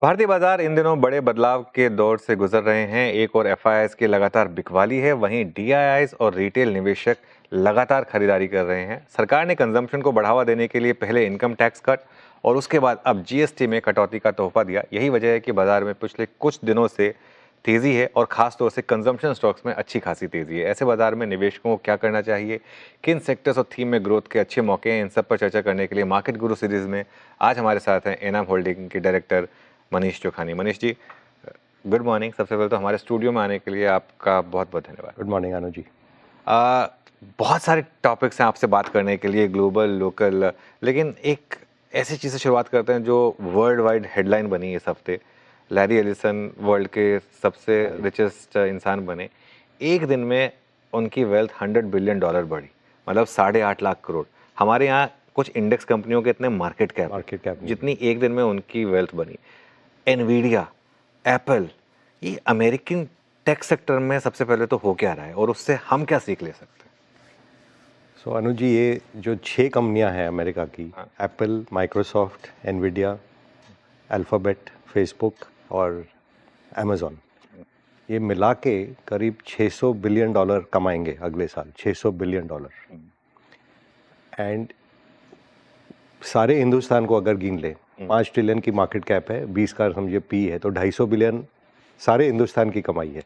भारतीय बाजार इन दिनों बड़े बदलाव के दौर से गुजर रहे हैं। एक और एफआईआईज की लगातार बिकवाली है, वहीं डीआईआईज और रिटेल निवेशक लगातार खरीदारी कर रहे हैं। सरकार ने कंजम्पशन को बढ़ावा देने के लिए पहले इनकम टैक्स कट और उसके बाद अब जीएसटी में कटौती का तोहफा दिया। यही वजह है कि बाजार में पिछले कुछ दिनों से तेजी है और खासतौर से कंजम्पशन स्टॉक्स में अच्छी खासी तेजी है। ऐसे बाजार में निवेशकों को क्या करना चाहिए, किन सेक्टर्स और थीम में ग्रोथ के अच्छे मौके हैं, इन सब पर चर्चा करने के लिए मार्केट गुरु सीरीज में आज हमारे साथ हैं एनाम होल्डिंग के director Manish Chokhani. Manish ji, good morning. सबसे पहले तो हमारे स्टूडियो में आने के लिए आपका बहुत बहुत धन्यवाद। Good morning Anu ji. बहुत सारे टॉपिक्स हैं आपसे बात करने के लिए, ग्लोबल, लोकल, लेकिन एक ऐसी चीज़ से शुरुआत करते हैं जो वर्ल्ड वाइड हेडलाइन बनी इस हफ्ते। लैरी एलिसन वर्ल्ड के सबसे रिचेस्ट इंसान बने। एक दिन में उनकी वेल्थ $100 बिलियन बढ़ी, मतलब 8.5 लाख करोड़। हमारे यहाँ कुछ इंडेक्स कंपनियों के इतने मार्केट कैप जितनी एक दिन में उनकी वेल्थ बनी। एनवीडिया, एप्पल, ये अमेरिकन टेक सेक्टर में सबसे पहले तो हो क्या रहा है और उससे हम क्या सीख ले सकते हैं? सो अनु जी, ये जो 6 कंपनियां हैं अमेरिका की, Apple, Microsoft, Nvidia, alphabet, Facebook और अमेज़ॉन, ये मिला के करीब $600 बिलियन कमाएंगे अगले साल। $600 बिलियन। एंड सारे हिंदुस्तान को अगर गिन ले, 5 ट्रिलियन की मार्केट कैप है, 20 का समझिए पी है, तो 250 बिलियन सारे हिंदुस्तान की कमाई है।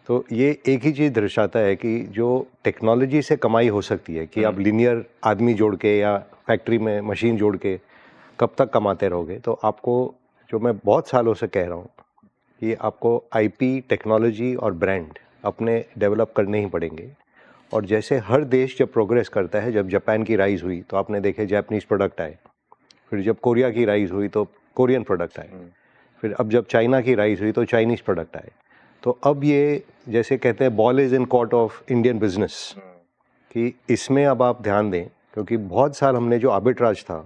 तो ये एक ही चीज़ दर्शाता है कि जो टेक्नोलॉजी से कमाई हो सकती है कि आप लीनियर आदमी जोड़ के या फैक्ट्री में मशीन जोड़ के कब तक कमाते रहोगे। तो आपको, जो मैं बहुत सालों से कह रहा हूँ, कि आपको आईपी, टेक्नोलॉजी और ब्रांड अपने डेवलप करने ही पड़ेंगे। और जैसे हर देश जब प्रोग्रेस करता है, जब जापान की राइज़ हुई तो आपने देखे जापानीज़ प्रोडक्ट आए, फिर जब कोरिया की राइज़ हुई तो कोरियन प्रोडक्ट आए, फिर अब जब चाइना की राइज़ हुई तो चाइनीज़ प्रोडक्ट आए। तो अब ये, जैसे कहते हैं, ball is in court of Indian business, कि इसमें अब आप ध्यान दें। क्योंकि बहुत साल हमने जो आर्बिट्राज था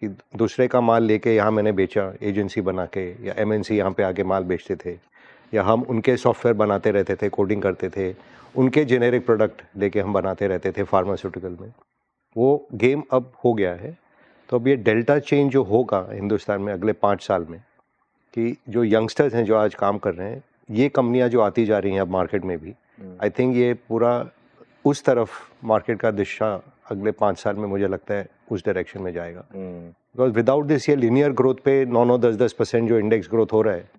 कि दूसरे का माल लेके यहाँ मैंने बेचा एजेंसी बना के, या एमएनसी यहाँ पे आके माल बेचते थे, या हम उनके सॉफ्टवेयर बनाते रहते थे, कोडिंग करते थे, उनके जेनेरिक प्रोडक्ट लेके हम बनाते रहते थे फार्मास्यूटिकल में, वो गेम अब हो गया है। तो अब ये डेल्टा चेंज जो होगा हिंदुस्तान में अगले 5 साल में, कि जो यंगस्टर्स हैं जो आज काम कर रहे हैं, ये कंपनियां जो आती जा रही हैं अब मार्केट में भी, आई थिंक ये पूरा उस तरफ मार्केट का दिशा अगले 5 साल में मुझे लगता है उस डायरेक्शन में जाएगा। बिकॉज विदाउट दिस ये लीनियर ग्रोथ पे 9-10% जो इंडेक्स ग्रोथ हो रहा है,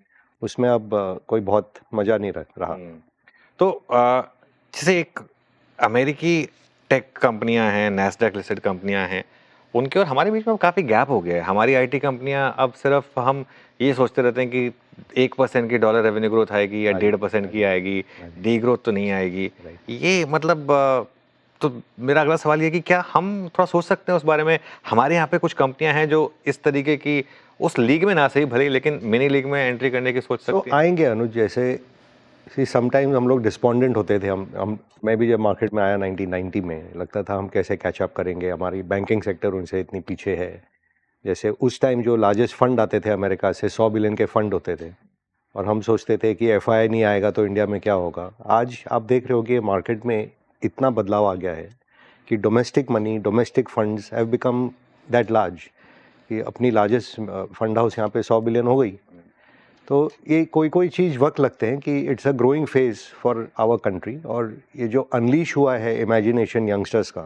उसमें अब कोई बहुत मज़ा नहीं रहा। तो जैसे एक अमेरिकी टेक कंपनियां हैं, नैस्डैक लिस्टेड कंपनियां हैं, उनके और हमारे बीच में काफ़ी गैप हो गया है। हमारी आईटी कंपनियां अब सिर्फ हम ये सोचते रहते हैं कि 1% की डॉलर रेवेन्यू ग्रोथ आएगी या 1.5% की आएगी, डी ग्रोथ तो नहीं आएगी। ये मतलब तो मेरा अगला सवाल ये कि क्या हम थोड़ा सोच सकते हैं उस बारे में? हमारे यहाँ पे कुछ कंपनियां हैं जो इस तरीके की, उस लीग में ना सही भले, लेकिन मिनी लीग में एंट्री करने की सोच सकती तो आएंगे अनुज। जैसे समटाइम्स हम लोग डिस्पॉन्डेंट होते थे। मैं भी जब मार्केट में आया 1990 में, लगता था हम कैसे कैचअप करेंगे, हमारी बैंकिंग सेक्टर उनसे इतनी पीछे है। जैसे उस टाइम जो लार्जेस्ट फंड आते थे अमेरिका से, 100 बिलियन के फंड होते थे, और हम सोचते थे कि एफआई नहीं आएगा तो इंडिया में क्या होगा। आज आप देख रहे हो कि मार्केट में इतना बदलाव आ गया है कि domestic money, domestic funds have become that large, कि अपनी लार्जेस्ट फंड हाउस यहाँ पे 100 बिलियन हो गई। तो ये कोई चीज़ वक्त लगते हैं कि it's a growing phase for our country. और ये जो अनलीश हुआ है इमेजिनेशन यंगस्टर्स का,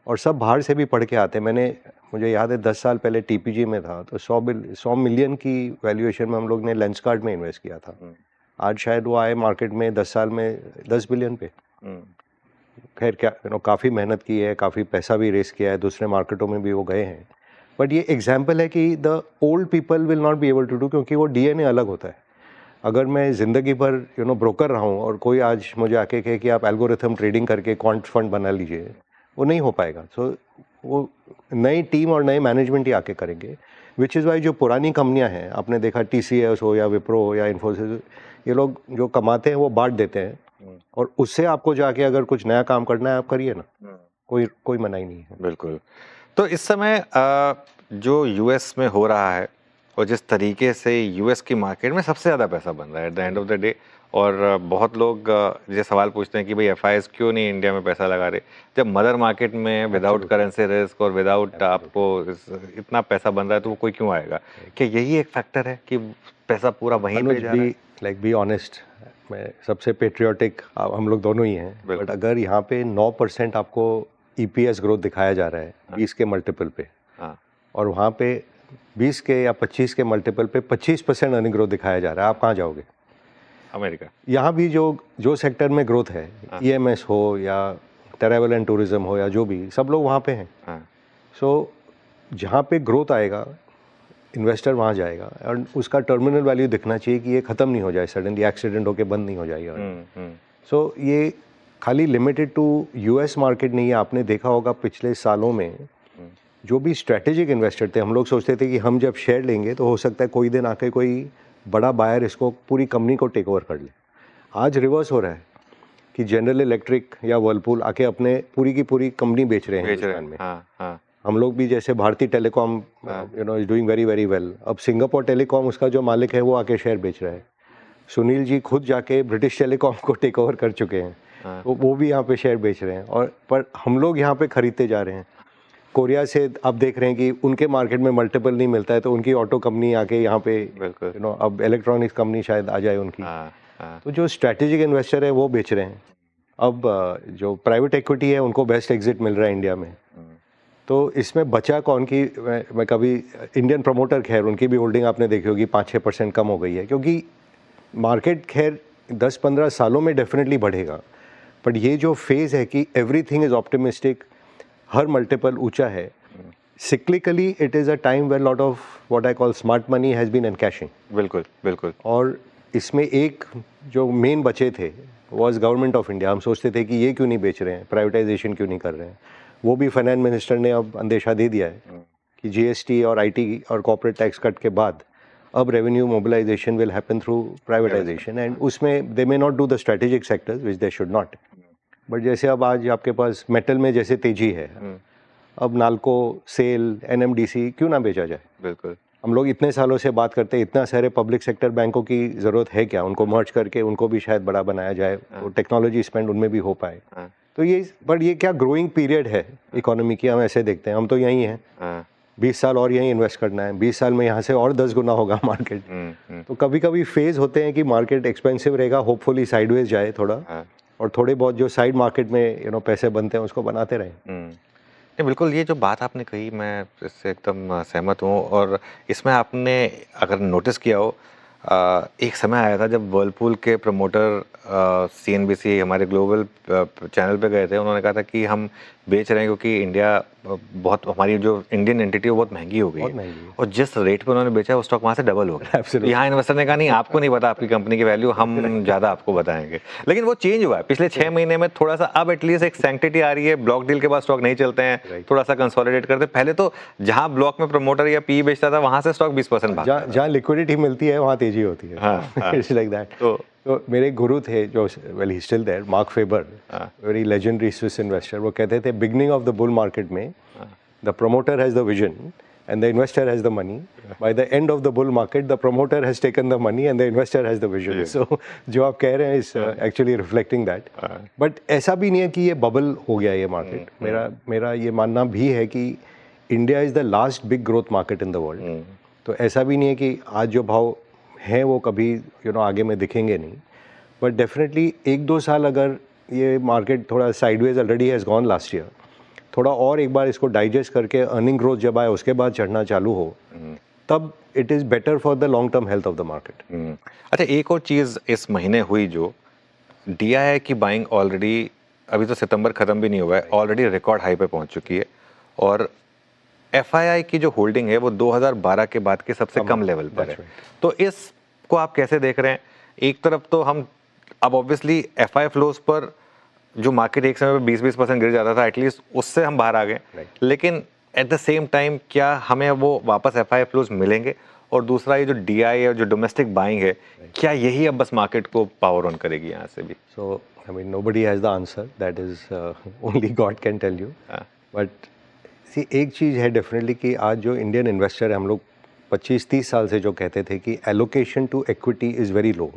और सब बाहर से भी पढ़ के आते हैं। मुझे याद है 10 साल पहले टीपीजी में था तो 100 मिलियन की वैल्यूएशन में हम लोग ने लेंसकार्ट में इन्वेस्ट किया था। आज शायद वो आए मार्केट में 10 साल में 10 बिलियन पे। खैर, क्या काफ़ी मेहनत की है, काफ़ी पैसा भी रेस किया है, दूसरे मार्केटों में भी वो गए हैं। बट ये एग्जाम्पल है कि the old people will not be able to do, क्योंकि वो डीएनए अलग होता है। अगर मैं ज़िंदगी भर ब्रोकर रहा हूँ और कोई आज मुझे आके कहे कि आप एल्गोरिथम ट्रेडिंग करके क्वांट फंड बना लीजिए, वो नहीं हो पाएगा। सो वो नई टीम और नए मैनेजमेंट ही आके करेंगे। विच इज़ वाई जो पुरानी कंपनियां हैं, आपने देखा TCS हो या विप्रो हो या इन्फोसिस, ये लोग जो कमाते हैं वो बांट देते हैं, और उससे आपको जाके अगर कुछ नया काम करना है आप करिए ना, कोई मनाही नहीं है। बिल्कुल। तो इस समय जो यूएस में हो रहा है और जिस तरीके से यूएस की मार्केट में सबसे ज़्यादा पैसा बन रहा है at the end of the day, और बहुत लोग ये सवाल पूछते हैं कि भाई एफआईआईज क्यों नहीं इंडिया में पैसा लगा रहे, जब मदर मार्केट में विदाउट करेंसी रिस्क और विदाउट आपको इतना पैसा बन रहा है तो वो कोई क्यों आएगा? क्या यही एक फैक्टर है कि पैसा पूरा वहीं पे जा रहा है? लाइक बी ऑनेस्ट, मैं सबसे पेट्रियोटिक हम लोग दोनों ही हैं, बट अगर यहाँ पे 9% आपको ईपीएस ग्रोथ दिखाया जा रहा है 20 के मल्टीपल पे, और वहाँ पे 20 के या 25 के मल्टीपल पे 25% अर्निंग ग्रोथ दिखाया जा रहा है, आप कहाँ जाओगे? अमेरिका। यहाँ भी जो सेक्टर में ग्रोथ है, ईएमएस हो या ट्रैवल एंड टूरिज्म हो या जो भी, सब लोग वहाँ पे हैं। सो जहाँ पे ग्रोथ आएगा इन्वेस्टर वहाँ जाएगा, और उसका टर्मिनल वैल्यू दिखना चाहिए कि ये ख़त्म नहीं हो जाए, सडनली एक्सीडेंट होके बंद नहीं हो जाएगा। सो ये खाली लिमिटेड टू यूएस मार्केट नहीं है। आपने देखा होगा पिछले सालों में जो भी स्ट्रेटेजिक इन्वेस्टर थे, हम लोग सोचते थे कि हम जब शेयर लेंगे तो हो सकता है कोई दिन आके कोई बड़ा बायर इसको पूरी कंपनी को टेक ओवर कर ले। आज रिवर्स हो रहा है कि जनरल इलेक्ट्रिक या वर्लपूल आके अपने पूरी की पूरी कंपनी बेच रहे हैं हिंदुस्तान में। हम लोग भी जैसे भारतीय telecom is doing very very well. अब सिंगापुर टेलीकॉम, उसका जो मालिक है वो आके शेयर बेच रहा है। सुनील जी खुद जाके ब्रिटिश टेलीकॉम को टेक ओवर कर चुके हैं, तो वो भी यहाँ पे शेयर बेच रहे हैं। और पर हम लोग यहाँ पे खरीदते जा रहे हैं। कोरिया से आप देख रहे हैं कि उनके मार्केट में मल्टीपल नहीं मिलता है, तो उनकी ऑटो कंपनी आके यहाँ पे अब इलेक्ट्रॉनिक्स कंपनी शायद आ जाए उनकी। तो जो स्ट्रैटेजिक इन्वेस्टर है वो बेच रहे हैं। अब जो प्राइवेट इक्विटी है उनको बेस्ट एग्जिट मिल रहा है इंडिया में। तो इसमें बचा कौन की, मैं कभी इंडियन प्रमोटर, खैर उनकी भी होल्डिंग आपने देखी होगी 5-6% कम हो गई है, क्योंकि मार्केट खैर 10-15 सालों में डेफिनेटली बढ़ेगा। बट ये जो फेज़ है कि एवरीथिंग इज़ ऑप्टिमिस्टिक, हर मल्टीपल ऊंचा है, cyclically it is a time where lot of what I call smart money has been encashing. बिल्कुल बिल्कुल। और इसमें एक जो मेन बचे थे वॉज गवर्नमेंट ऑफ इंडिया। हम सोचते थे कि ये क्यों नहीं बेच रहे हैं, प्राइवेटाइजेशन क्यों नहीं कर रहे हैं। वो भी फाइनेंस मिनिस्टर ने अब अंदेशा दे दिया है कि जीएसटी और आईटी और कॉर्पोरेट टैक्स कट के बाद अब revenue mobilisation will happen through privatisation, and उसमें they may not do the strategic sectors which they should not. But जैसे अब आज आपके पास मेटल में जैसे तेजी है, अब नाल्को, सेल, एनएमडीसी क्यों ना बेचा जाए? बिल्कुल। हम लोग इतने सालों से बात करते हैं, इतना सारे पब्लिक सेक्टर बैंकों की ज़रूरत है क्या? उनको मर्ज करके उनको भी शायद बड़ा बनाया जाए, तो टेक्नोलॉजी स्पेंड उनमें भी हो पाए। तो ये क्या ग्रोइंग पीरियड है इकोनॉमी की, हम ऐसे देखते हैं। हम तो यहीं हैं, 20 साल और यहीं इन्वेस्ट करना है, 20 साल में यहाँ से और 10 गुना होगा मार्केट। तो कभी कभी फेज होते हैं कि मार्केट एक्सपेंसिव रहेगा, होपफुली साइडवेज जाए थोड़ा, और थोड़े बहुत जो साइड मार्केट में पैसे बनते हैं उसको बनाते रहें। नहीं, बिल्कुल, ये जो बात आपने कही मैं इससे एकदम सहमत हूँ। और इसमें आपने अगर नोटिस किया हो, एक समय आया था जब वर्लपूल के प्रमोटर सीएनबीसी हमारे ग्लोबल चैनल पे गए थे। उन्होंने कहा था कि हम बेच रहे हैं क्योंकि इंडिया बहुत, हमारी जो इंडियन एंटिटी है वो बहुत महंगी हो गई है। और जिस रेट पे उन्होंने बेचा वो स्टॉक वहाँ से डबल हो गया। तो यहाँ इन्वेस्टर ने कहा नहीं, आपको नहीं पता आपकी कंपनी की वैल्यू, हम ज़्यादा आपको बताएंगे। लेकिन वो चेंज हुआ है पिछले 6 महीने में थोड़ा सा। अब एटलीस्ट एक सैंक्टिटी आ रही है, ब्लॉक डील के बाद स्टॉक नहीं चलते हैं, थोड़ा सा कंसोलिडेट करते हैं। पहले तो जहाँ ब्लॉक में प्रमोटर या पी बेचता था वहाँ से स्टॉक 20% भागता था। जहाँ लिक्विडिटी मिलती है वहाँ तेजी होती है। It's like that. तो मेरे गुरु थे जो, well he still there, Marc Faber, very legendary Swiss investor. वो कहते थे beginning of the bull market में the promoter has the vision and the investor has the money. By the end of the bull market, the promoter has taken the money and the investor has the vision. So जो आप कह रहे हैं is actually reflecting that. But ऐसा भी नहीं है कि ये बबल हो गया ये मार्केट। मेरा ये मानना भी है कि India is the last big growth market in the world. तो ऐसा भी नहीं है कि आज जो भाव हैं वो कभी आगे में दिखेंगे नहीं। बट डेफिनेटली 1-2 साल अगर ये मार्केट थोड़ा sideways already has gone last year, थोड़ा और एक बार इसको डाइजेस्ट करके अर्निंग ग्रोथ जब आए उसके बाद चढ़ना चालू हो, तब it is better for the long term health of the market. अच्छा, एक और चीज़ इस महीने हुई, जो डीआईआई की बाइंग ऑलरेडी, अभी तो सितंबर ख़त्म भी नहीं हुआ है, ऑलरेडी रिकॉर्ड हाई पे पहुंच चुकी है। और एफआईआई की जो होल्डिंग है वो 2012 के बाद के सबसे कम लेवल पर है। तो इसको आप कैसे देख रहे हैं? एक तरफ तो हम अब ऑब्वियसली एफआई फ्लोज पर जो मार्केट एक समय पे 20% गिर जाता था, एटलीस्ट उससे हम बाहर आ गए। लेकिन एट द सेम टाइम क्या हमें वो वापस एफआई फ्लोज मिलेंगे? और दूसरा ये जो डीआई है, जो डोमेस्टिक बाइंग है, क्या यही अब बस मार्केट को पावर ऑन करेगी यहाँ से भी? So I mean nobody has the answer, that is only God can tell you. But see एक चीज़ है डेफिनेटली कि आज जो इंडियन इन्वेस्टर है, हम लोग 25-30 साल से जो कहते थे कि allocation to equity is very low,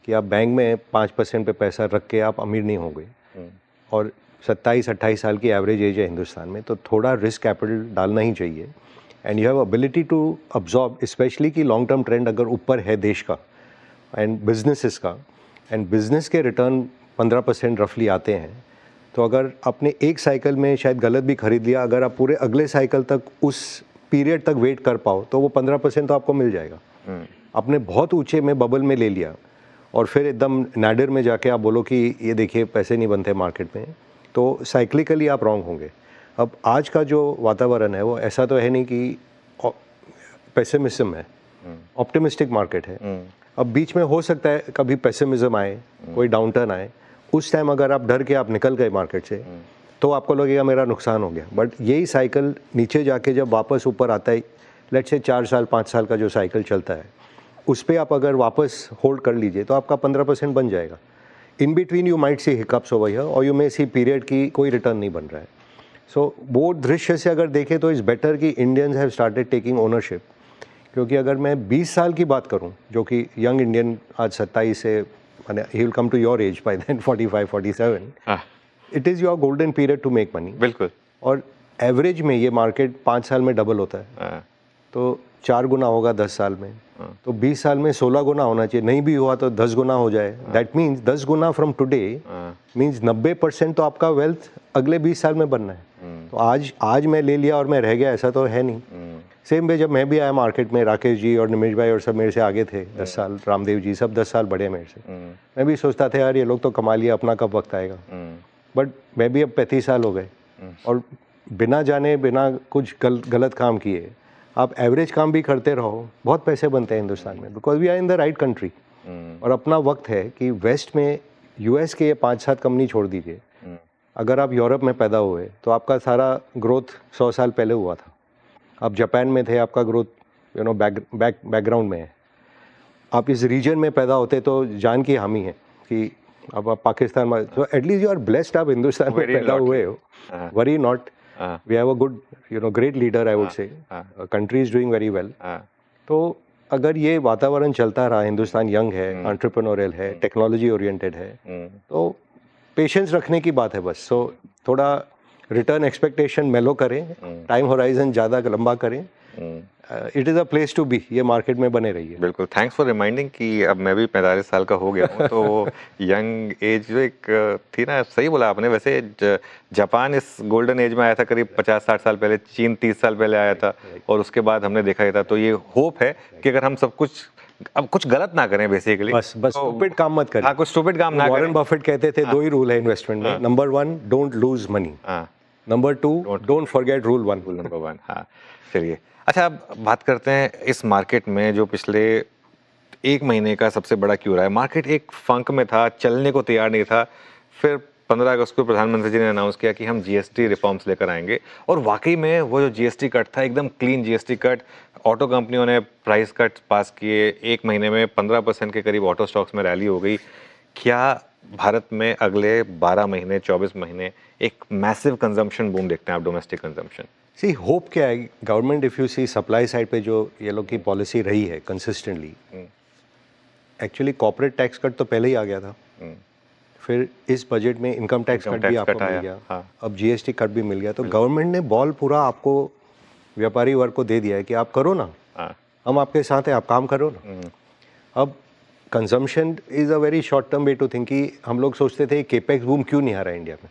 कि आप बैंक में 5% पे पैसा रख के आप अमीर नहीं होंगे, और 27-28 साल की एवरेज एज है हिंदुस्तान में, तो थोड़ा रिस्क कैपिटल डालना ही चाहिए। And you have ability to absorb, specially कि लॉन्ग टर्म ट्रेंड अगर ऊपर है देश का एंड बिजनेसेस का, एंड बिजनेस के रिटर्न 15% रफली आते हैं, तो अगर आपने एक साइकिल में शायद गलत भी खरीद लिया, अगर आप पूरे अगले साइकिल तक उस पीरियड तक वेट कर पाओ तो वो 15% तो आपको मिल जाएगा। आपने बहुत ऊंचे में बबल में ले लिया और फिर एकदम नाडर में जाके आप बोलो कि ये देखिए पैसे नहीं बनते मार्केट में, तो साइक्लिकली आप रॉन्ग होंगे। अब आज का जो वातावरण है वो ऐसा तो है नहीं कि पेसिमिज्म है, ऑप्टिमिस्टिक मार्केट है। अब बीच में हो सकता है कभी पेसिमिज्म आए, कोई डाउनटर्न आए, उस टाइम अगर आप डर के आप निकल गए मार्केट से तो आपको लगेगा मेरा नुकसान हो गया। बट यही साइकिल नीचे जाके जब वापस ऊपर आता है, लेट्स से 4 साल 5 साल का जो साइकिल चलता है, उस पर आप अगर वापस होल्ड कर लीजिए तो आपका 15% बन जाएगा। In between you might see hiccups over here और यू मे सी पीरियड की कोई रिटर्न नहीं बन रहा है। सो वो दृश्य से अगर देखें तो इज़ बेटर कि Indians have started taking ownership. क्योंकि अगर मैं 20 साल की बात करूं, जो कि यंग इंडियन आज 27 से, माने ही will come to your age by then 45-47, it is your golden period to make money. बिल्कुल। और एवरेज में ये मार्केट 5 साल में डबल होता है, तो 4 गुना होगा 10 साल में, तो 20 साल में 16 गुना होना चाहिए। नहीं भी हुआ तो 10 गुना हो जाए। That means 10 Guna from today means 90% तो आपका वेल्थ अगले 20 साल में बनना है। तो आज मैं ले लिया और मैं रह गया, ऐसा तो है नहीं। सेम वे जब मैं भी आया मार्केट में, राकेश जी और निमेश भाई और सब मेरे से आगे थे 10 साल, रामदेव जी सब 10 साल बड़े मेरे से। मैं भी सोचता था यार ये लोग तो कमा लिया, अपना कब वक्त आएगा। बट मैं भी अब 35 साल हो गए और बिना जाने बिना कुछ गलत काम किए आप एवरेज काम भी करते रहो, बहुत पैसे बनते हैं हिंदुस्तान में, because we are in the right country. और अपना वक्त है कि वेस्ट में यूएस के ये 5-7 कंपनी छोड़ दीजिए, अगर आप यूरोप में पैदा हुए तो आपका सारा ग्रोथ 100 साल पहले हुआ था। आप जापान में थे, आपका ग्रोथ बैकग्राउंड में है। आप इस रीजन में पैदा होते तो जान की हामी है कि अब आप पाकिस्तान में, तो एटलीस्ट यू आर ब्लेस्ड, आप हिंदुस्तान में पैदा हुए हो। Worry not, we have a good great leader, I would say country is doing very well. तो अगर ये वातावरण चलता रहा, हिंदुस्तान यंग है, एंटरप्रेन्योरियल है, टेक्नोलॉजी ओरिएंटेड है, तो पेशेंस रखने की बात है बस। सो थोड़ा रिटर्न एक्सपेक्टेशन मेलो करें, टाइम होराइजन ज़्यादा लंबा करें, it is a place to be, ये मार्केट में बने रहिए। बिल्कुल, थैंक्स फॉर रिमाइंडिंग कि अब मैं भी 45 साल का हो गया हूँ, तो यंग एज जो एक थी ना, सही बोला आपने। वैसे जापान इस गोल्डन एज में आया था करीब 50-60 साल पहले, चीन 30 साल पहले आया था, और उसके बाद हमने देखा ही था। तो ये होप है कि अगर हम सब कुछ अब कुछ गलत ना करें बेसिकली, बस स्टूपिड काम मत करें। हाँ, कुछ स्टूपिड काम ना करें। वॉरेन बफेट कहते थे 2 ही रूल है इन्वेस्टमेंट में, number 1 don't lose money, number 2 don't forget rule 1। Number 1, हाँ। चलिए, अच्छा अब बात करते हैं इस मार्केट में जो पिछले 1 महीने का सबसे बड़ा क्यों रहा है। मार्केट एक फंक में था, चलने को तैयार नहीं था। फिर 15 अगस्त को प्रधानमंत्री जी ने अनाउंस किया कि हम जीएसटी रिफॉर्म्स लेकर आएंगे, और वाकई में वो जो जीएसटी कट था एकदम क्लीन जीएसटी कट। ऑटो कंपनियों ने प्राइस कट पास किए, 1 महीने में 15% के करीब ऑटो स्टॉक्स में रैली हो गई। क्या भारत में अगले 12 महीने 24 महीने एक मैसिव कंजम्पशन बूम देखते हैं आप, डोमेस्टिक कंजम्पशन? सी होप क्या है, government if you see supply side पे जो ये लोग की पॉलिसी रही है consistently, actually corporate tax cut तो पहले ही आ गया था, फिर इस बजट में इनकम टैक्स कट भी आपको मिल गया, हाँ। अब जीएसटी कट भी मिल गया। तो गवर्नमेंट ने बॉल पूरा आपको, व्यापारी वर्ग को दे दिया है कि आप करो ना, हम आपके साथ हैं, आप काम करो ना। अब consumption is a very short term way to think. कि हम लोग सोचते थे केपेक्स बूम क्यों नहीं आ रहा है इंडिया में।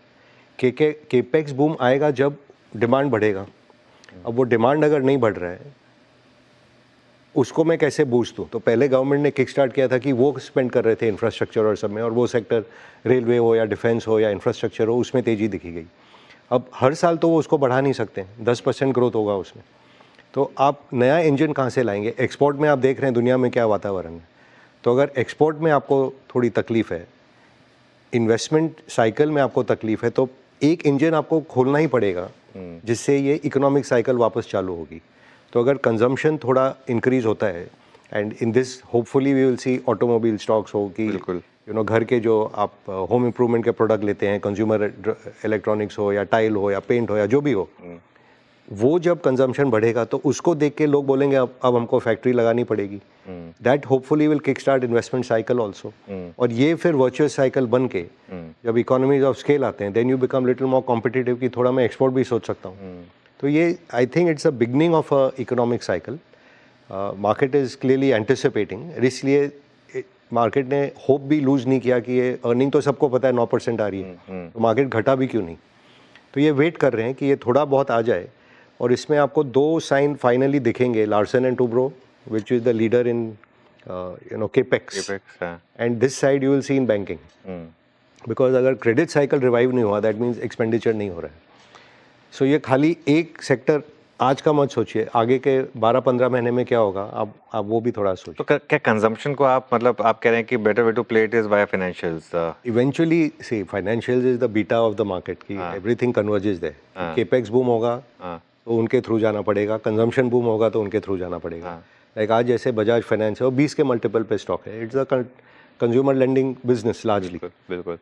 केपेक्स बूम आएगा जब डिमांड बढ़ेगा। अब वो डिमांड अगर नहीं बढ़ रहा है, उसको मैं कैसे बूस्ट दूँ? तो पहले गवर्नमेंट ने किक स्टार्ट किया था कि वो स्पेंड कर रहे थे इंफ्रास्ट्रक्चर और सब में, और वो सेक्टर रेलवे हो या डिफेंस हो या इंफ्रास्ट्रक्चर हो, उसमें तेज़ी दिखी गई। अब हर साल तो वो उसको बढ़ा नहीं सकते, 10% ग्रोथ होगा उसमें। तो आप नया इंजन कहाँ से लाएंगे? एक्सपोर्ट में आप देख रहे हैं दुनिया में क्या वातावरण है। तो अगर एक्सपोर्ट में आपको थोड़ी तकलीफ है, इन्वेस्टमेंट साइकिल में आपको तकलीफ है, तो एक इंजन आपको खोलना ही पड़ेगा जिससे ये इकोनॉमिक साइकिल वापस चालू होगी। तो अगर कंजम्पशन थोड़ा इंक्रीज होता है, and in this hopefully we will see automobile stocks हो कि घर के जो आप होम इम्प्रूवमेंट के प्रोडक्ट लेते हैं, कंज्यूमर इलेक्ट्रॉनिक्स हो या टाइल हो या पेंट हो या जो भी हो, वो जब कंजम्पशन बढ़ेगा तो उसको देख के लोग बोलेंगे अब हमको फैक्ट्री लगानी पड़ेगी. That hopefully will kick start investment cycle also. और ये फिर वर्चुअस साइकिल बन के जब इकोनॉमीज ऑफ स्केल आते हैं then you become little more competitive कि थोड़ा मैं एक्सपोर्ट भी सोच सकता हूँ. तो ये I think it's a beginning of a economic cycle. Market is clearly anticipating. इसलिए मार्केट ने होप भी लूज नहीं किया कि ये अर्निंग तो सबको पता है 9% आ रही है, तो मार्केट घटा भी क्यों नहीं. तो ये वेट कर रहे हैं कि ये थोड़ा बहुत आ जाए. और इसमें आपको दो साइन फाइनली दिखेंगे, Larsen and Toubro which is the leader in capex, and this side you will see in banking. Because अगर क्रेडिट साइकिल रिवाइव नहीं हुआ दैट मीन्स एक्सपेंडिचर नहीं हो रहा है. सो ये खाली एक सेक्टर आज का मत सोचिए, आगे के 12-15 महीने में क्या होगा आप वो भी थोड़ा सोचिए. तो क्या कंजम्पशन को आप मतलब आप कह रहे हैं कि better way to play it is via financials? Eventually see financials is the beta of the market की everything converges there. Capex boom होगा तो उनके थ्रू जाना पड़ेगा, कंजम्पशन बूम होगा तो उनके थ्रू जाना पड़ेगा. लाइक आज जैसे बजाज फाइनेंस है वो 20 के मल्टीपल पे स्टॉक है. It's a consumer lending business largely. बिल्कुल.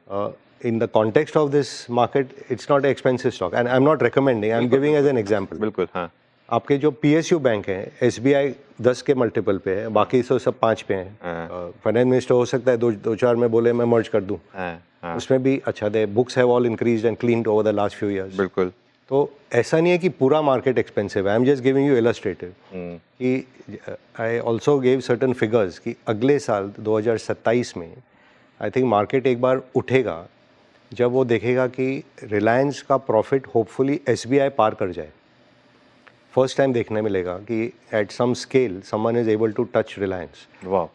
In the context of this market, it's not an expensive stock, and I'm not recommending. I'm giving as an example. बिल्कुल. हाँ. आपके जो PSU बैंक हैं, SBI 10 के multiple पे है, बाकी तो सब 5 पे हैं. फाइनेंस मिनिस्टर हो सकता है दो चार में बोले मैं मर्ज कर दूं. उसमें भी अच्छा दे. Books have all increased and cleaned over the last few years. बिल्कुल. तो ऐसा नहीं है कि पूरा मार्केट एक्सपेंसिव है. I am just giving you illustrative कि I also gave certain figures कि अगले साल 2027 में आई थिंक मार्केट एक बार उठेगा जब वो देखेगा कि रिलायंस का प्रॉफिट होपफुली SBI पार कर जाए. फर्स्ट टाइम देखने मिलेगा कि at some scale someone is able to touch Reliance.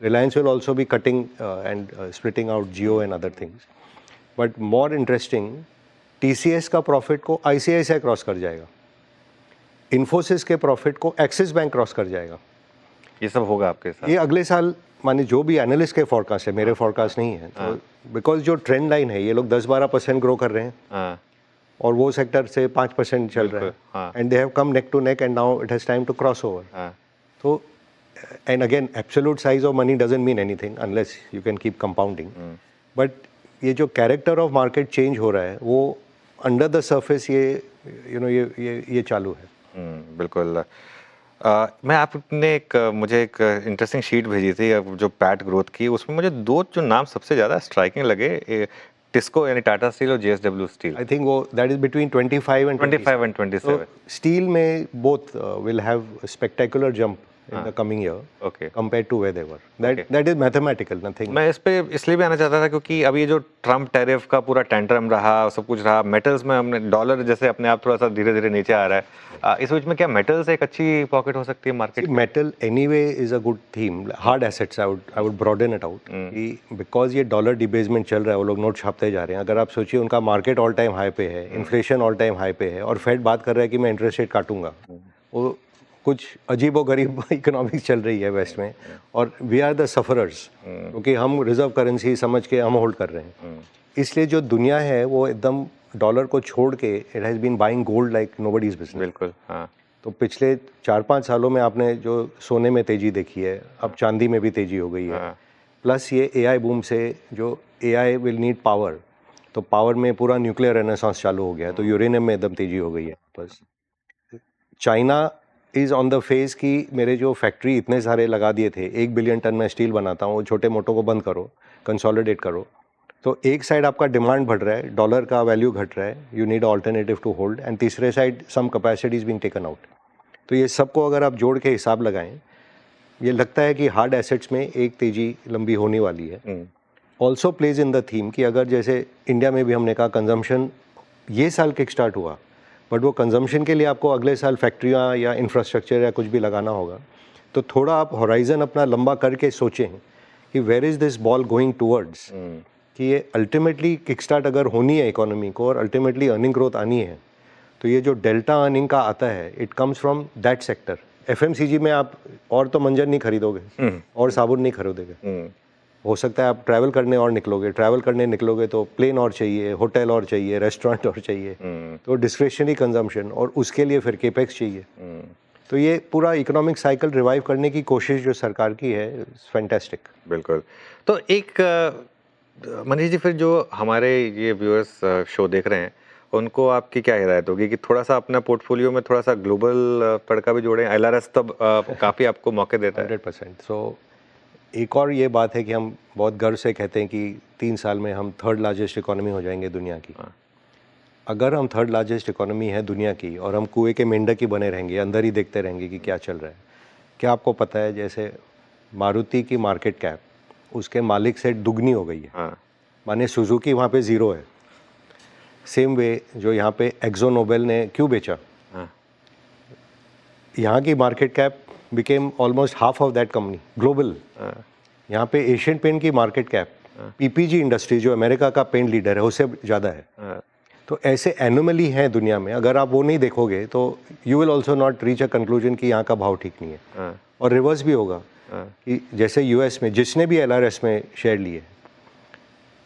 Reliance will also be cutting and splitting out Jio and other things. But more interesting, TCS का प्रॉफिट को ICICI क्रॉस कर जाएगा. इन्फोसिस के प्रॉफिट को एक्सिस बैंक क्रॉस कर जाएगा. ये सब होगा आपके साथ? ये अगले साल, माने जो भी एनालिस्ट के फॉरकास्ट है, मेरे फॉरकास्ट नहीं है. तो बिकॉज जो ट्रेंड लाइन है ये लोग 10-12% ग्रो कर रहे हैं और वो सेक्टर से 5% चल रहा है. And they have come neck to neck and now it has time to cross over. तो and again absolute size of money doesn't mean anything unless you can keep compounding. But ये जो character of market change हो रहा है वो under the surface ये चालू है. बिल्कुल. मैं आपने मुझे एक इंटरेस्टिंग शीट भेजी थी जो पैट ग्रोथ की. उसमें मुझे दो जो नाम सबसे ज़्यादा स्ट्राइकिंग लगे, टिस्को यानी टाटा स्टील और JSW स्टील. आई थिंक वो that is between 25 and 27. Steel में both will have spectacular jump in the coming year, compared to where they were. That is mathematical, nothing. मैं इस पे इसलिए भी आना चाहता था क्योंकि अभी जो ट्रम्प टैरिफ का पूरा टेंट्रम रहा, सब कुछ रहा, मेटल्स में हमने डॉलर जैसे अपने आप थोड़ा सा धीरे धीरे नीचे आ रहा है. इस बीच में क्या मेटल्स एक अच्छी पॉकेट हो सकती है market? Metal anyway is a good theme. Hard assets I would broaden it out. Because ये डॉलर डिबेसमेंट चल रहा है, वो लोग नोट छापते जा रहे हैं. अगर आप सोचिए उनका मार्केट ऑल टाइम हाई पे है, इन्फ्लेशन ऑल टाइम हाई पे है और फेड बात कर रहा है कि मैं इंटरेस्ट रेट काटूंगा. वो कुछ अजीब व गरीब इकोनॉमिक्स चल रही है वेस्ट में और वी आर द सफरर्स क्योंकि हम रिजर्व करेंसी समझ के हम होल्ड कर रहे हैं. इसलिए जो दुनिया है वो एकदम डॉलर को छोड़ के it has been buying gold like nobody's business. बिल्कुल. तो पिछले 4-5 सालों में आपने जो सोने में तेजी देखी है, अब चांदी में भी तेजी हो गई है. प्लस ये AI बूम से जो AI विल नीड पावर, तो पावर में पूरा न्यूक्लियर रेनेसांस चालू हो गया है. तो यूरेनियम में एकदम तेजी हो गई है. बस China is on the face कि मेरे जो फैक्ट्री इतने सारे लगा दिए थे, 1 बिलियन टन में स्टील बनाता हूँ, छोटे मोटों को बंद करो, कंसोलिडेट करो. तो एक साइड आपका डिमांड बढ़ रहा है, डॉलर का वैल्यू घट रहा है, you need alternative to hold, and तीसरे side some capacity is being taken out. तो ये सबको अगर आप जोड़ के हिसाब लगाएं, ये लगता है कि हार्ड एसेट्स में एक तेजी लंबी होने वाली है. Also plays in the theme कि अगर जैसे इंडिया में भी हमने कहा कंजम्पशन ये साल किक स्टार्ट हुआ, बट वो कंजम्पशन के लिए आपको अगले साल फैक्ट्रियाँ या इंफ्रास्ट्रक्चर या कुछ भी लगाना होगा. तो थोड़ा आप होराइजन अपना लंबा करके सोचें कि where is this ball going towards, कि ये अल्टीमेटली किक स्टार्ट अगर होनी है इकोनॉमी को और अल्टीमेटली अर्निंग ग्रोथ आनी है, तो ये जो डेल्टा अर्निंग का आता है it comes from that sector. FMCG में आप और तो मंजन नहीं खरीदोगे और साबुन नहीं खरीदोगे. हो सकता है आप ट्रैवल करने और निकलोगे, ट्रैवल करने निकलोगे तो प्लेन और चाहिए, होटल और चाहिए, रेस्टोरेंट और चाहिए. तो डिस्क्रिशनरी कंजम्पशन और उसके लिए फिर केपेक्स चाहिए. तो ये पूरा इकोनॉमिक साइकिल रिवाइव करने की कोशिश जो सरकार की है, फैंटास्टिक. बिल्कुल. तो एक मनीष जी, फिर जो हमारे ये व्यूअर्स शो देख रहे हैं उनको आपकी क्या हिदायत होगी कि थोड़ा सा अपना पोर्टफोलियो में थोड़ा सा ग्लोबल तड़का भी जोड़ें? एलआरएस तब काफ़ी आपको मौके देता है। 100%। सो एक और ये बात है कि हम बहुत गर्व से कहते हैं कि 3 साल में हम थर्ड लार्जेस्ट इकोनॉमी हो जाएंगे दुनिया की। हाँ। अगर हम थर्ड लार्जेस्ट इकोनॉमी है दुनिया की और हम कुएं के मेंढक ही बने रहेंगे, अंदर ही देखते रहेंगे कि क्या चल रहा है, क्या आपको पता है जैसे मारुति की मार्केट कैप उसके मालिक से दुगनी हो गई है। हाँ। माने सुजुकी वहाँ पे ज़ीरो है। सेम वे जो यहाँ पे एक्सो नोबेल ने क्यों बेचा, हाँ। यहाँ की market cap became almost half of that company global. हाँ। यहाँ पे एशियन पेंट की मार्केट कैप पीपीजी इंडस्ट्री जो अमेरिका का पेंट लीडर है उससे ज़्यादा है। हाँ। तो ऐसे एनोमली हैं दुनिया में, अगर आप वो नहीं देखोगे तो you will also not reach a conclusion कि यहाँ का भाव ठीक नहीं है। हाँ। और रिवर्स भी होगा हाँ। कि जैसे यूएस में जिसने भी एलआरएस में शेयर लिए,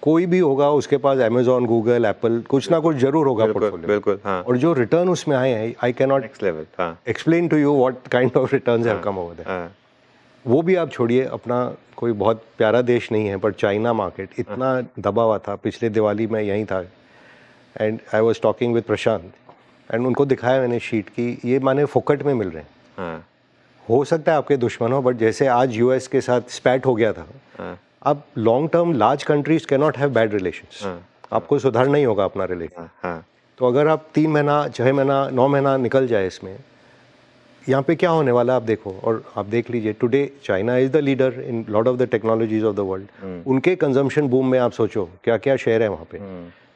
कोई भी होगा उसके पास अमेजोन, गूगल, एप्पल कुछ ना कुछ जरूर होगा बिल्कुल पोर्टफोलियो। बिल्कुल। हाँ। और जो रिटर्न उसमें आए हैं, I can not next level. हाँ। Explain to you what kind of returns have come over there. हाँ। वो भी आप छोड़िए, अपना कोई बहुत प्यारा देश नहीं है पर चाइना मार्केट इतना दबा हुआ था। पिछले दिवाली में यहीं था and I was talking with Prashant and उनको दिखाया मैंने शीट की ये माने फोकट में मिल रहे हैं। हाँ। हो सकता है आपके दुश्मन हो, बट जैसे आज यूएस के साथ स्पैट हो गया था, हाँ। अब long term large countries can not have bad relations. हाँ। आपको सुधारना ही होगा अपना रिलेशन। हाँ। हाँ। तो अगर आप 3 महीना 6 महीना 9 महीना निकल जाए इसमें, यहाँ पे क्या होने वाला है आप देखो। और आप देख लीजिए today China is the leader in lot of the technologies of the world. उनके कंजम्पशन बूम में आप सोचो क्या क्या शेयर है वहाँ पे।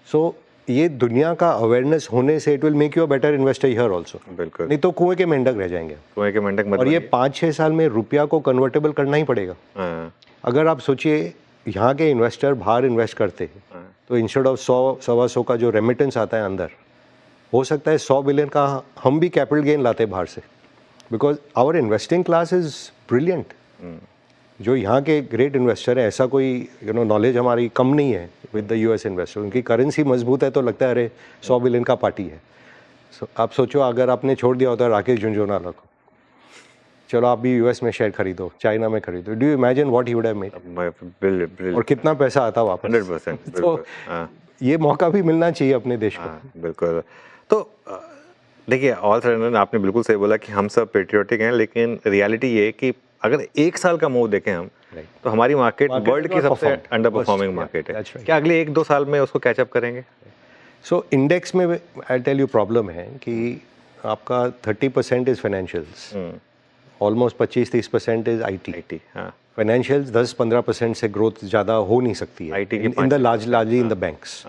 सो ये दुनिया का अवेयरनेस होने से it will make you a better investor here also. बिल्कुल। नहीं तो कुएं के मेंढक रह जाएंगे। कुएं के मेंढक मत और ये बनिए। 5-6 साल में रुपया को कन्वर्टेबल करना ही पड़ेगा। हाँ। अगर आप सोचिए यहाँ के इन्वेस्टर बाहर इन्वेस्ट करते हैं हाँ। तो इंस्टेड ऑफ 100-125 का जो रेमिटेंस आता है अंदर, हो सकता है 100 बिलियन का हम भी कैपिटल गेन लाते बाहर से, because our investing class is brilliant. जो यहाँ के ग्रेट इन्वेस्टर है, ऐसा कोई नॉलेज हमारी कम नहीं है विद द यूएस इन्वेस्टर। उनकी करेंसी मजबूत है तो लगता है अरे 100 बिलियन का पार्टी है। आप सोचो अगर आपने छोड़ दिया होता राकेश झुनझुनवाला को, चलो आप भी यूएस में शेयर खरीदो, चाइना में खरीदो, do you imagine what he would have made और कितना पैसा आता वापस। 100%। तो ये मौका भी मिलना चाहिए अपने देश को। हाँ, बिल्कुल। तो देखिए ऑल सडन आपने बिल्कुल सही बोला कि हम सब पेट्रियोटिक हैं, लेकिन रियलिटी ये है कि अगर 1 साल का मूव देखें हम, तो हमारी मार्केट वर्ल्ड की सबसे अंडर परफॉर्मिंग मार्केट है। क्या अगले 1-2 साल में उसको कैचअप करेंगे? सो इंडेक्स में आई टेल यू प्रॉब्लम है कि आपका 30% is financials, almost 25-30% is IT. Financials 10-15% से ग्रोथ ज़्यादा हो नहीं सकती है in the largely in the banks.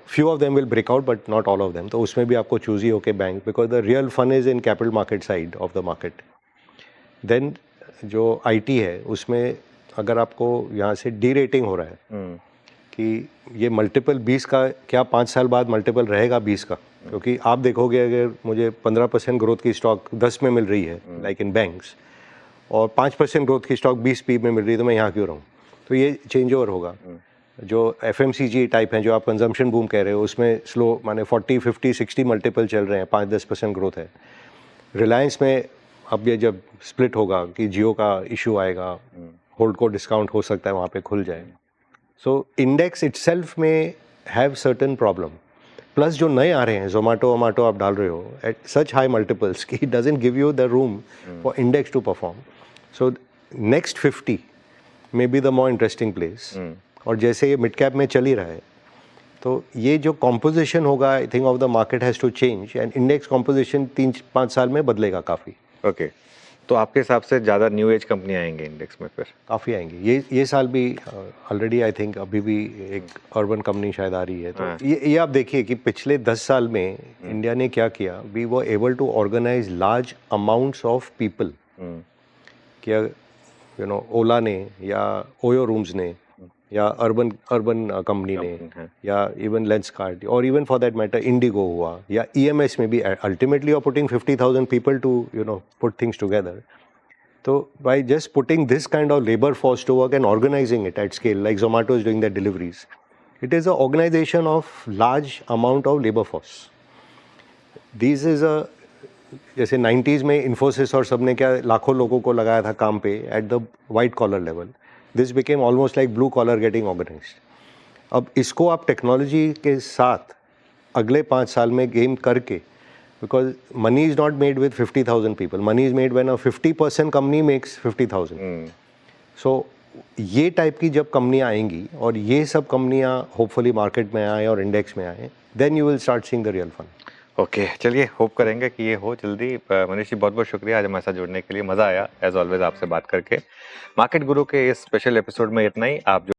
Few of them will break out but not all of them. तो उसमें भी आपको चूज ही होके bank, because the real fun is in capital market side of the market. Then जो IT है उसमें अगर आपको यहाँ से डी रेटिंग हो रहा है कि ये मल्टीपल 20 का, क्या 5 साल बाद मल्टीपल रहेगा 20 का? क्योंकि आप देखोगे अगर मुझे 15% ग्रोथ की स्टॉक 10 में मिल रही है लाइक इन बैंक्स, और 5% ग्रोथ की स्टॉक 20 पी में मिल रही है, तो मैं यहाँ क्यों रहूँ? तो ये चेंज ओवर होगा। जो एफएमसीजी टाइप हैं, जो आप कंजम्पशन बूम कह रहे हो, उसमें स्लो माने 40, 50, 60 मल्टीपल चल रहे हैं, 5-10% ग्रोथ है। रिलायंस में अब ये जब स्प्लिट होगा कि जियो का इशू आएगा, होल्ड को डिस्काउंट हो सकता है वहाँ पे खुल जाए। सो इंडेक्स इटसेल्फ में हैव सर्टेन प्रॉब्लम। प्लस जो नए आ रहे हैं, जोमेटो आप डाल रहे हो एट सच हाई मल्टीपल्स कि it doesn't give you the room for index to perform. So next 50 may be the more interesting place. और जैसे ये मिड कैप में चल ही रहा है, तो ये जो कॉम्पोजिशन होगा, I think of the market has to change and index composition 3-5 साल में बदलेगा काफ़ी। ओके। तो आपके हिसाब से ज़्यादा न्यू एज कंपनियाँ आएंगे इंडेक्स में? फिर काफ़ी आएंगी। ये साल भी ऑलरेडी आई थिंक अभी भी एक अर्बन कंपनी शायद आ रही है। तो ये आप देखिए कि पिछले 10 साल में इंडिया ने क्या किया। We were able to organize large amounts of people. क्या ओला ने या ओयो रूम्स ने या अर्बन कंपनी ने या इवन लेंसकार्ट और even for that matter IndiGo हुआ या ईएमएस में भी ultimately are putting 50,000 people to put things together. तो by just putting this kind of labour force to work and organising it at scale like Zomato is doing their deliveries, it is an organization of large amount of labor force. This is a जैसे 90s में इन्फोसिस और सबने क्या लाखों लोगों को लगाया था काम पे at the white collar level. This became almost like blue collar getting organized. अब इसको आप टेक्नोलॉजी के साथ अगले 5 साल में गेम करके, because money is not made with 50,000 people, money is made when a 50% company makes 50,000। सो ये टाइप की जब कंपनियां आएंगी और ये सब कंपनियां होपफुली मार्केट में आए और इंडेक्स में आए, then you will start seeing the real fund. Okay, चलिए होप करेंगे कि ये हो जल्दी। मनीष जी बहुत बहुत शुक्रिया आज हमारे साथ जुड़ने के लिए, मज़ा आया एज ऑलवेज आपसे बात करके। मार्केट गुरु के इस स्पेशल एपिसोड में इतना ही। आप जो